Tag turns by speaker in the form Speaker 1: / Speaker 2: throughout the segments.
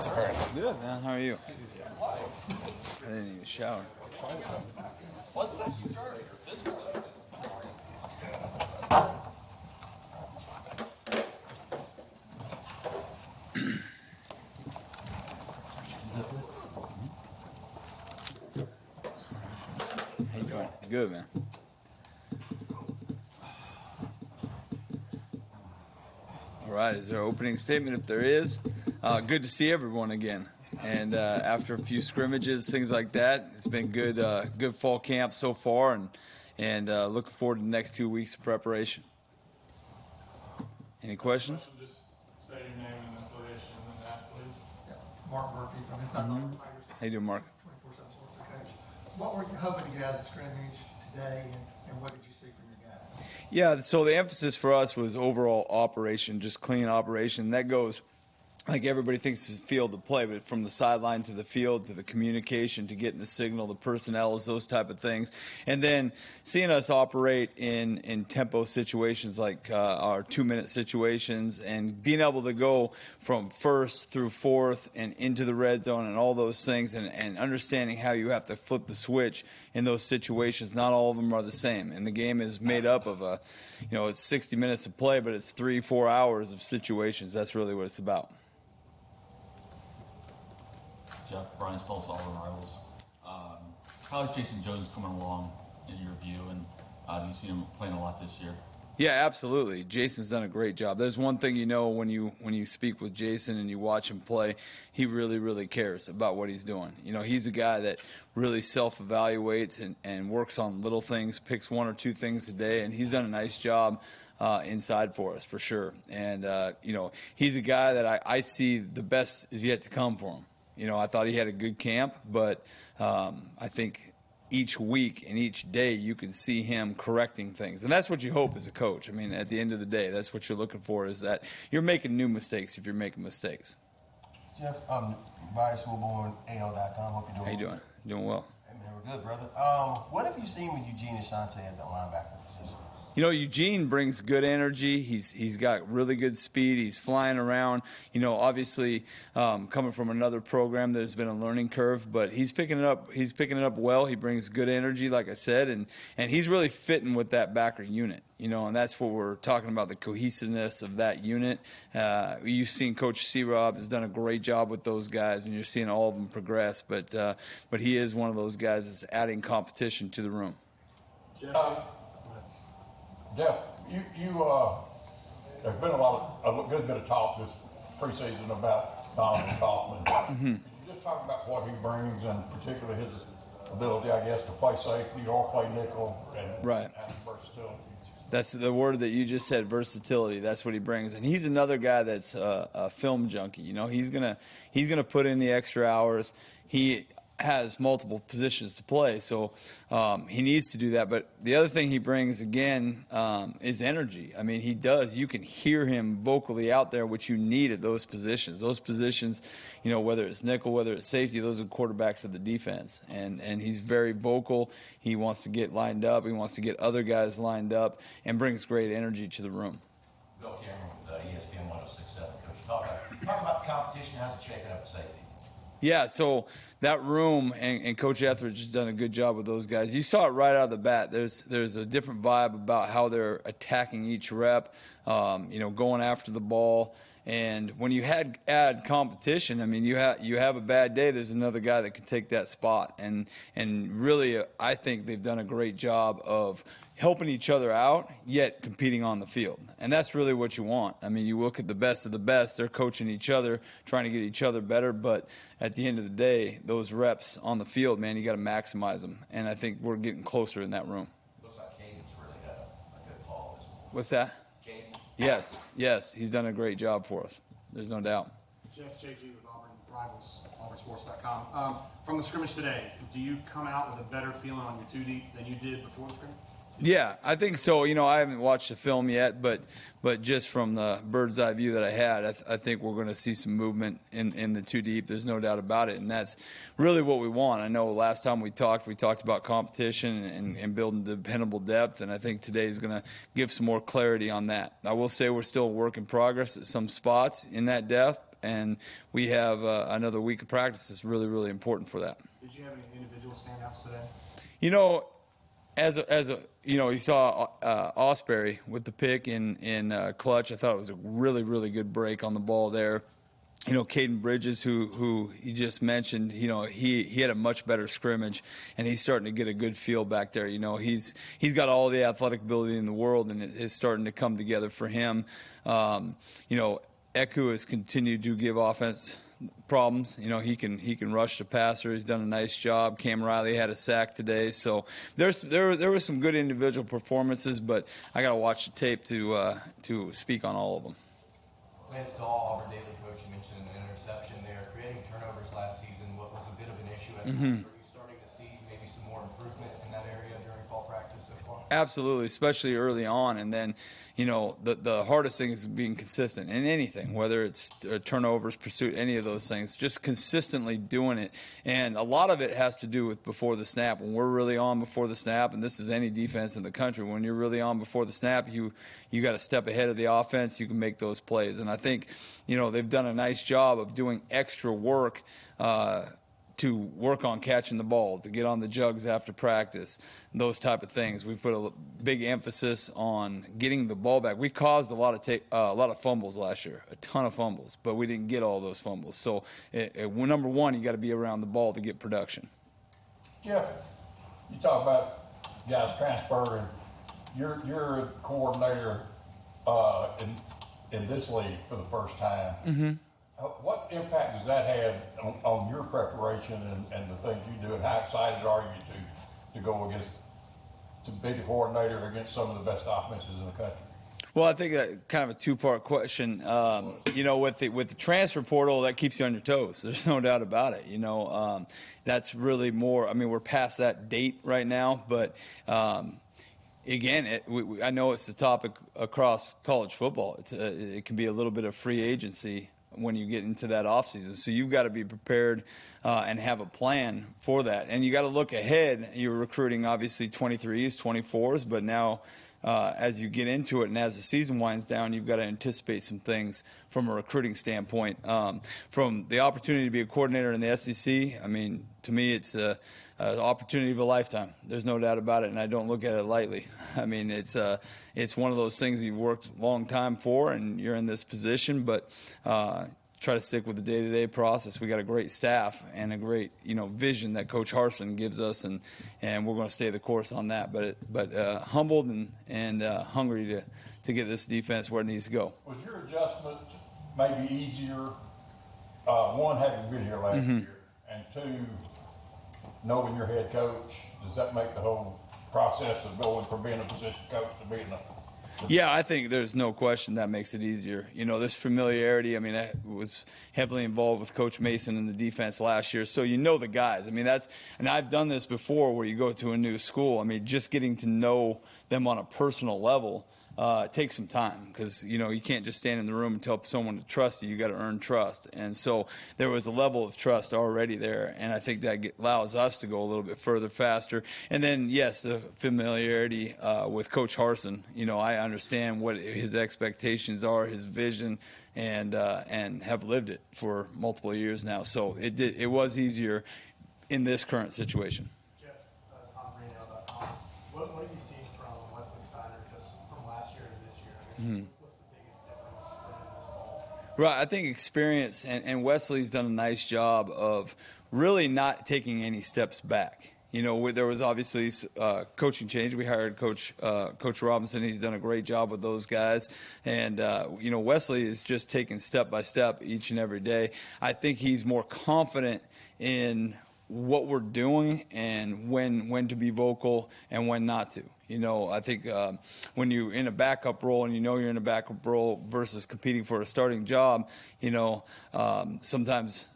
Speaker 1: Good, man. How are you? I didn't even shower.
Speaker 2: What's that?
Speaker 1: How you doing? Good, man. All right. Is there an opening statement? If there is, good to see everyone again. And after a few scrimmages, things like that, it's been good. Good fall camp so far, and looking forward to the next 2 weeks of preparation. Any questions?
Speaker 3: Just say your name and affiliation and then ask, please.
Speaker 4: Yeah. Mark Murphy from Inside Auburn Tigers.
Speaker 1: How you doing, Mark?
Speaker 4: 24/7 Sports Coach. What were you hoping to get out of the scrimmage today, and what did you see from your guys?
Speaker 1: Yeah, so the emphasis for us was overall operation, just clean operation. That goes, like everybody thinks it's field to play, but from the sideline to the field, to the communication, to getting the signal, the personnel, those type of things. And then seeing us operate in tempo situations like our 2-minute situations, and being able to go from first through fourth and into the red zone and all those things, and understanding how you have to flip the switch in those situations. Not all of them are the same. And the game is made up of it's 60 minutes to play, but it's 3-4 hours of situations. That's really what it's about.
Speaker 2: Jeff, Brian Stoltz, Auburn Rivals. How is Jason Jones coming along in your view, and do you see him playing a lot this year?
Speaker 1: Yeah, absolutely. Jason's done a great job. There's one thing when you speak with Jason and you watch him play, he really, really cares about what he's doing. He's a guy that really self-evaluates and works on little things, picks 1 or 2 things a day, and he's done a nice job inside for us, for sure. And, he's a guy that I see the best is yet to come for him. I thought he had a good camp, but I think each week and each day you can see him correcting things. And that's what you hope as a coach. I mean, at the end of the day, that's what you're looking for, is that you're making new mistakes if you're making mistakes.
Speaker 5: Jeff, Byron Schoolborn, AL.com. Hope you're doing well.
Speaker 1: How you doing? Doing well.
Speaker 5: Hey, man, we're good, brother. What have you seen with Eugene Asante at the linebacker position?
Speaker 1: Eugene brings good energy. He's got really good speed. He's flying around. Obviously coming from another program, there's been a learning curve, but he's picking it up. He's picking it up well. He brings good energy, like I said, and he's really fitting with that backer unit. And that's what we're talking about, the cohesiveness of that unit. You've seen Coach C-Rob has done a great job with those guys, and you're seeing all of them progress. But he is one of those guys that's adding competition to the room.
Speaker 6: Jeff, you there's been a good bit of talk this preseason about Donovan Kaufman.
Speaker 1: Mm-hmm.
Speaker 6: Could you just talk about what he brings, and particularly his ability, I guess, to play safety or play nickel and versatility?
Speaker 1: That's the word that you just said, versatility. That's what he brings, and he's another guy that's a film junkie. He's gonna put in the extra hours. He has multiple positions to play, so he needs to do that. But the other thing he brings, again, is energy. I mean, he does. You can hear him vocally out there, which you need at those positions. Those positions, whether it's nickel, whether it's safety, those are quarterbacks of the defense. And he's very vocal. He wants to get lined up. He wants to get other guys lined up, and brings great energy to the room.
Speaker 7: Bill Cameron with ESPN 106.7. Coach, talk about competition. How's it shaping up at safety?
Speaker 1: Yeah, so that room, and Coach Etheridge has done a good job with those guys. You saw it right out of the bat. There's a different vibe about how they're attacking each rep, going after the ball. And when you add competition, I mean, you have a bad day, there's another guy that can take that spot. And really, I think they've done a great job of helping each other out, yet competing on the field. And that's really what you want. I mean, you look at the best of the best. They're coaching each other, trying to get each other better. But at the end of the day, those reps on the field, man, you got to maximize them. And I think we're getting closer in that room.
Speaker 7: Looks like Caden's really had a good fall this morning.
Speaker 1: What's that?
Speaker 7: Caden?
Speaker 1: Yes. He's done a great job for us. There's no doubt.
Speaker 8: Jeff JG with Auburn Rivals, AuburnSports.com. From the scrimmage today, do you come out with a better feeling on your 2-deep than you did before the scrimmage?
Speaker 1: Yeah, I think so. I haven't watched the film yet, but just from the bird's eye view that I had, I think we're going to see some movement in the 2-deep. There's no doubt about it, and that's really what we want. I know last time we talked about competition and building dependable depth, and I think today is going to give some more clarity on that. I will say we're still a work in progress at some spots in that depth, and we have another week of practice that's really, really important for that.
Speaker 8: Did you have any individual standouts today?
Speaker 1: You know, as a you saw Osbury with the pick in clutch. I thought it was a really, really good break on the ball there. You know, Caden Bridges, who you just mentioned, you know, he had a much better scrimmage, and he's starting to get a good feel back there. You know, he's got all the athletic ability in the world, and it's starting to come together for him. You know, Eku has continued to give offense problems. You know, he can rush the passer. He's done a nice job. Cam Riley had a sack today. So there were some good individual performances, but I got to watch the tape to speak on all of them.
Speaker 9: Lance Dahl, Auburn Daily coach, you mentioned an interception there. Creating turnovers last season was a bit of an issue at times. Are you starting to see maybe some more improvement in that area during fall practice so far?
Speaker 1: Absolutely, especially early on. And then, you know, the hardest thing is being consistent in anything, whether it's turnovers, pursuit, any of those things, just consistently doing it. And a lot of it has to do with before the snap. When we're really on before the snap, and this is any defense in the country, when you're really on before the snap, you got to step ahead of the offense. You can make those plays. And I think, you know, they've done a nice job of doing extra work to work on catching the ball, to get on the jugs after practice, those type of things. We've put a big emphasis on getting the ball back. We caused a lot of fumbles last year, a ton of fumbles, but we didn't get all those fumbles. So, number one, you got to be around the ball to get production.
Speaker 6: Jeff, you talk about guys transferring. You're a coordinator in this league for the first time. Mm-hmm. What impact does that have on your preparation and the things you do, and how excited are you to go to be the coordinator against some of the best offenses in the country?
Speaker 1: Well, I think kind of a two-part question. You know, with the transfer portal, that keeps you on your toes. There's no doubt about it. You know, that's really more. I mean, we're past that date right now, but. Again, I know it's the topic across college football. It can be a little bit of free agency when you get into that offseason. So you've got to be prepared and have a plan for that. And you got to look ahead. You're recruiting, obviously, 23s, 24s, but now as you get into it and as the season winds down, you've got to anticipate some things from a recruiting standpoint. From the opportunity to be a coordinator in the SEC, I mean, to me, it's an opportunity of a lifetime. There's no doubt about it, and I don't look at it lightly. I mean, it's one of those things you've worked a long time for, and you're in this position, but try to stick with the day-to-day process. We got a great staff and a great, you know, vision that Coach Harsin gives us, and we're going to stay the course on that. But humbled and hungry to get this defense where it needs to go.
Speaker 6: Was your adjustment maybe easier? One, having been here last year, and two, knowing your head coach. Does that make the whole process of going from being a position coach to being a
Speaker 1: Yeah, I think there's no question that makes it easier. You know, this familiarity, I mean, I was heavily involved with Coach Mason in the defense last year, so you know the guys. I mean, and I've done this before where you go to a new school. I mean, just getting to know them on a personal level takes some time because, you know, you can't just stand in the room and tell someone to trust you. You got to earn trust. And so there was a level of trust already there, and I think that allows us to go a little bit further, faster. And then, yes, the familiarity with Coach Harsin. You know, I understand what his expectations are, his vision, and have lived it for multiple years now. So it was easier in this current situation.
Speaker 8: Jeff, TomBrino.com. What are you seeing from Wesley Steiner just from last year to this year? What's the biggest difference in this fall?
Speaker 1: Right, I think experience, and Wesley's done a nice job of really not taking any steps back. You know, there was obviously coaching change. We hired Coach Robinson. He's done a great job with those guys. And, you know, Wesley is just taking step by step each and every day. I think he's more confident in what we're doing and when to be vocal and when not to. You know, I think when you're in a backup role and you know you're in a backup role versus competing for a starting job, you know, sometimes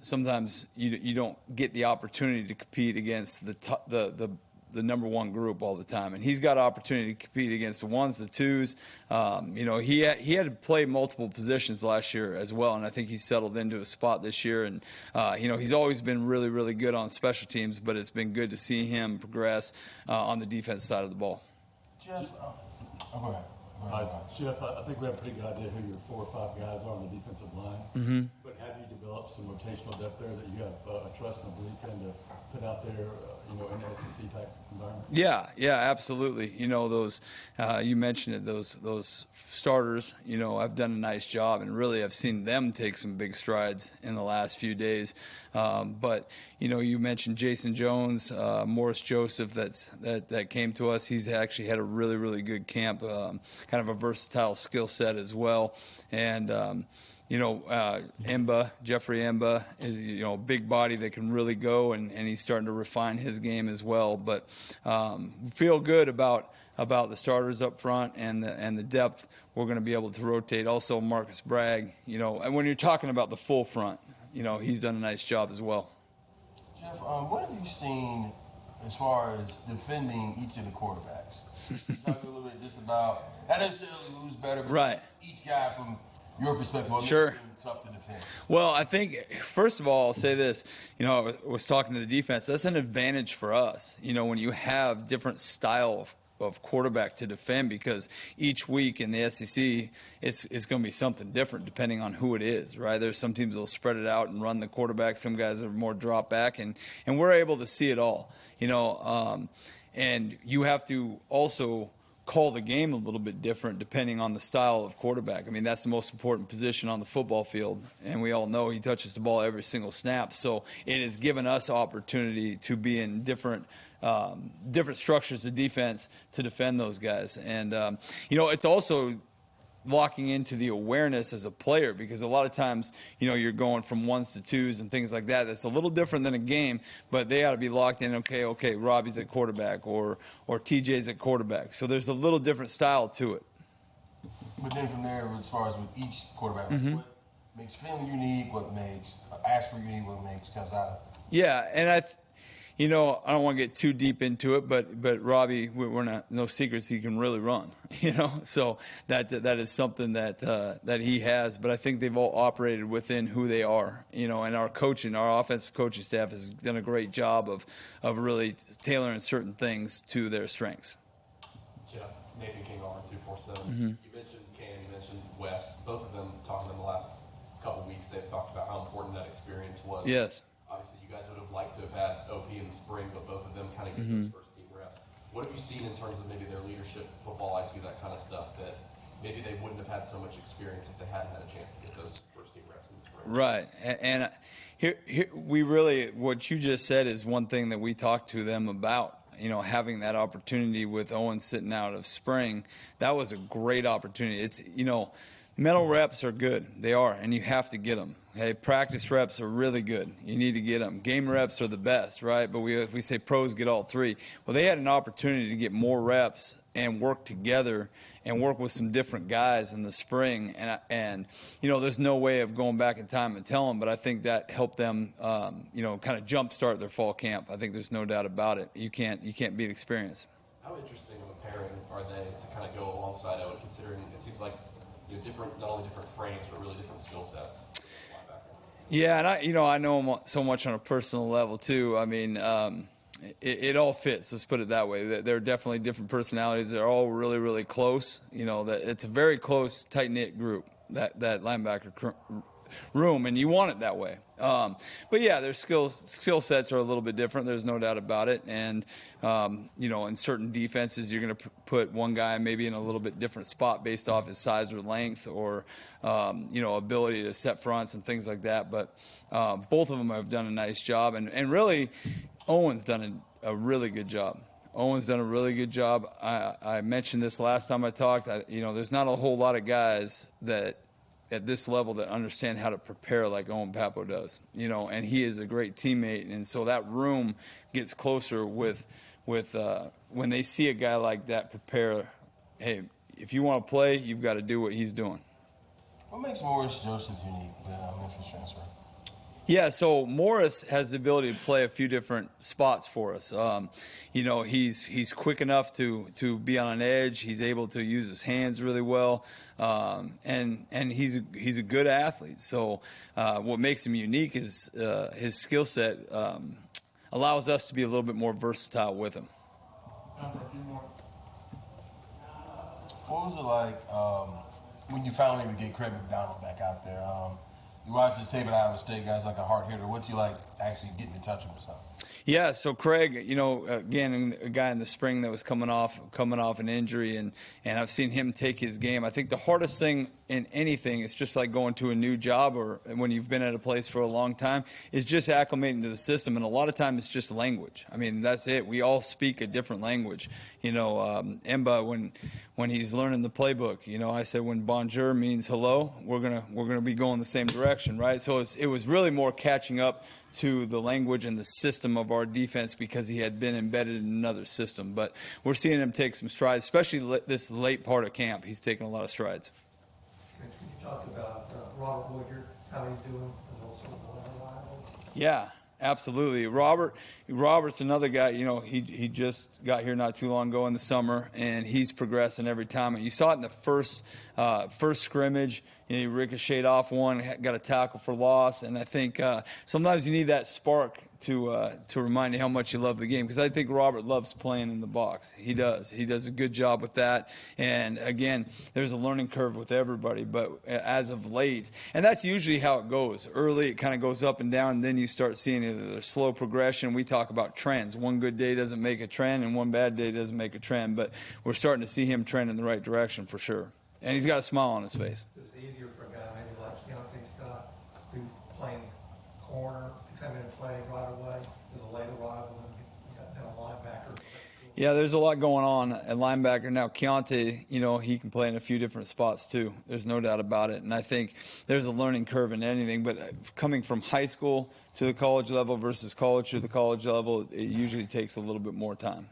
Speaker 1: you don't get the opportunity to compete against the number one group all the time. And he's got opportunity to compete against the ones, the twos. You know, he had to play multiple positions last year as well, and I think he's settled into a spot this year. And, you know, he's always been really, really good on special teams, but it's been good to see him progress on the defense side of the ball.
Speaker 5: Jeff, go ahead.
Speaker 10: Jeff, I think we have a pretty good idea who your 4 or 5 guys are on the defensive line.
Speaker 6: But have you developed some rotational depth there that you have trust and belief in to put out there, in an SEC type environment?
Speaker 1: Yeah, absolutely. Those you mentioned it. Those starters. I've done a nice job, and really, I've seen them take some big strides in the last few days. But you mentioned Jason Jones, Morris Joseph. That came to us. He's actually had a really good camp. Kind of a versatile skill set as well, and. Jeffrey Emba is, a big body that can really go, and he's starting to refine his game as well. But feel good about the starters up front and the depth we're going to be able to rotate. Also, Marcus Bragg, and when you're talking about the full front, he's done a nice job as well.
Speaker 5: Jeff, what have you seen as far as defending each of the quarterbacks? Talk a little bit just about, not necessarily who's better, but
Speaker 1: right.
Speaker 5: Each guy from your perspective, what
Speaker 1: sure.
Speaker 5: makes him tough to defend?
Speaker 1: Well, I think, first of all, I'll say this. I was talking to the defense. That's an advantage for us, when you have different style of quarterback to defend, because each week in the SEC, it's going to be something different depending on who it is, right? There's some teams that will spread it out and run the quarterback. Some guys are more drop back, and we're able to see it all, and you have to also call the game a little bit different depending on the style of quarterback. I mean, that's the most important position on the football field, and we all know he touches the ball every single snap. So it has given us opportunity to be in different structures of defense to defend those guys. And, it's also locking into the awareness as a player, because a lot of times, you're going from ones to twos and things like that. That's a little different than a game, but they ought to be locked in. Okay, Robbie's at quarterback or TJ's at quarterback. So there's a little different style to it.
Speaker 5: But then from there, as far as with each quarterback, what makes Finley unique, what makes Ashford unique, what makes Calzada?
Speaker 1: Yeah, and I don't want to get too deep into it, but Robbie, we're not, no secrets, he can really run, so that is something that he has. But I think they've all operated within who they are, and our offensive coaching staff has done a great job of really tailoring certain things to their strengths.
Speaker 9: Jeff, Nathan King, Auburn 247. You mentioned Cam, you mentioned Wes. Both of them, talking to them the last couple of weeks, they've talked about how important that experience was.
Speaker 1: Yes.
Speaker 9: Obviously, you guys would have liked to have had OP in the spring, but both of them kind of get those first team reps. What have you seen in terms of maybe their leadership, football IQ, that kind of stuff, that maybe they wouldn't have had so much experience if they hadn't had a chance to get those first team reps in the spring? Right.
Speaker 1: And here we really, what you just said is one thing that we talked to them about. Having that opportunity with Owen sitting out of spring, that was a great opportunity. It's, mental reps are good. They are, and you have to get them. Okay, practice reps are really good. You need to get them. Game reps are the best, right? But we say pros get all three. Well, they had an opportunity to get more reps and work together and work with some different guys in the spring. And there's no way of going back in time and telling, but I think that helped them, kind of jumpstart their fall camp. I think there's no doubt about it. You can't beat experience.
Speaker 9: How interesting of a pairing are they to kind of go alongside Owen, considering it seems like different, not only different frames, but really different skill sets?
Speaker 1: Yeah, and I know him so much on a personal level too. I mean, it all fits. Let's put it that way. They're definitely different personalities. They're all really, really close. That it's a very close, tight knit group. That linebacker room, and you want it that way. But yeah, their skill sets are a little bit different. There's no doubt about it. And in certain defenses, you're going to put one guy maybe in a little bit different spot based off his size or length, or ability to set fronts and things like that. But both of them have done a nice job, and really, Owen's done a really good job. Owen's done a really good job. I mentioned this last time I talked. There's not a whole lot of guys that at this level that understand how to prepare like Owen Papo does, and he is a great teammate. And so that room gets closer with when they see a guy like that prepare. Hey, if you want to play, you've got to do what he's doing.
Speaker 5: What makes Morris Joseph unique, the Memphis transfer?
Speaker 1: Yeah, so Morris has the ability to play a few different spots for us. He's quick enough to be on an edge. He's able to use his hands really well, and he's a good athlete. So what makes him unique is his skill set allows us to be a little bit more versatile with him.
Speaker 3: Time for a few more.
Speaker 5: What was it like when you finally would get Craig Mcdonald back out there? You watch this tape at Iowa State, guys like a hard hitter. What's he like actually getting in touch with himself?
Speaker 1: Yeah, so Craig, again, a guy in the spring that was coming off an injury, and I've seen him take his game. I think the hardest thing in anything, it's just like going to a new job or when you've been at a place for a long time, is just acclimating to the system. And a lot of times it's just language. I mean, that's it. We all speak a different language. Emba, when he's learning the playbook, I said when bonjour means hello, we're gonna be going the same direction, right? So it was really more catching up to the language and the system of our defense because he had been embedded in another system. But we're seeing him take some strides, especially this late part of camp. He's taking a lot of strides.
Speaker 4: Could you talk about Robert Woodyard, how he's doing as also a rival?
Speaker 1: Yeah, absolutely. Robert's another guy, he just got here not too long ago in the summer, and he's progressing every time. And you saw it in the first scrimmage. He ricocheted off one, got a tackle for loss, and I think sometimes you need that spark to remind you how much you love the game, because I think Robert loves playing in the box. He does. He does a good job with that. And again, there's a learning curve with everybody, but as of late, and that's usually how it goes. Early, it kind of goes up and down, and then you start seeing either a slow progression. We talk about trends. One good day doesn't make a trend, and one bad day doesn't make a trend, but we're starting to see him trend in the right direction for sure. And he's got a smile on his face.
Speaker 4: Is it easier for a guy maybe like Keontae Scott, who's playing corner, to come in and play right away as a late arrival and got down a linebacker?
Speaker 1: Yeah, there's a lot going on at linebacker now. Keontae, he can play in a few different spots too. There's no doubt about it. And I think there's a learning curve in anything. But coming from high school to the college level versus college to the college level, it usually takes a little bit more time.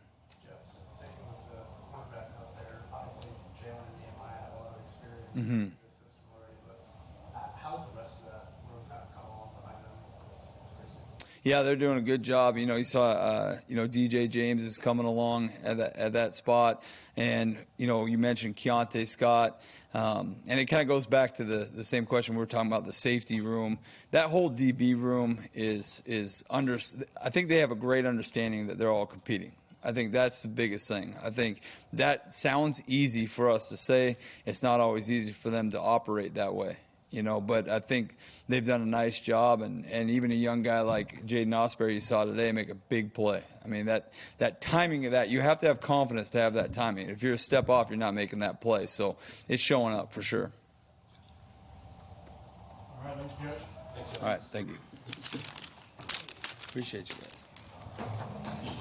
Speaker 3: Sticking with the quarterback up there, obviously Jalen and Nehemiah have a lot of experience
Speaker 1: Mm-hmm.
Speaker 3: in this system already, but how's the rest of that room kind of come along behind them this preseason?
Speaker 1: Yeah, they're doing a good job. You saw, DJ James is coming along at that spot. And, you mentioned Keontae Scott. And it kind of goes back to the same question we were talking about, the safety room. That whole DB room I think they have a great understanding that they're all competing. I think that's the biggest thing. I think that sounds easy for us to say. It's not always easy for them to operate that way. But I think they've done a nice job, and even a young guy like Jaden Osbury you saw today make a big play. I mean, that timing of that, you have to have confidence to have that timing. If you're a step off, you're not making that play. So it's showing up for sure.
Speaker 3: All right, thanks, Coach.
Speaker 1: All right, thank you. Appreciate you guys.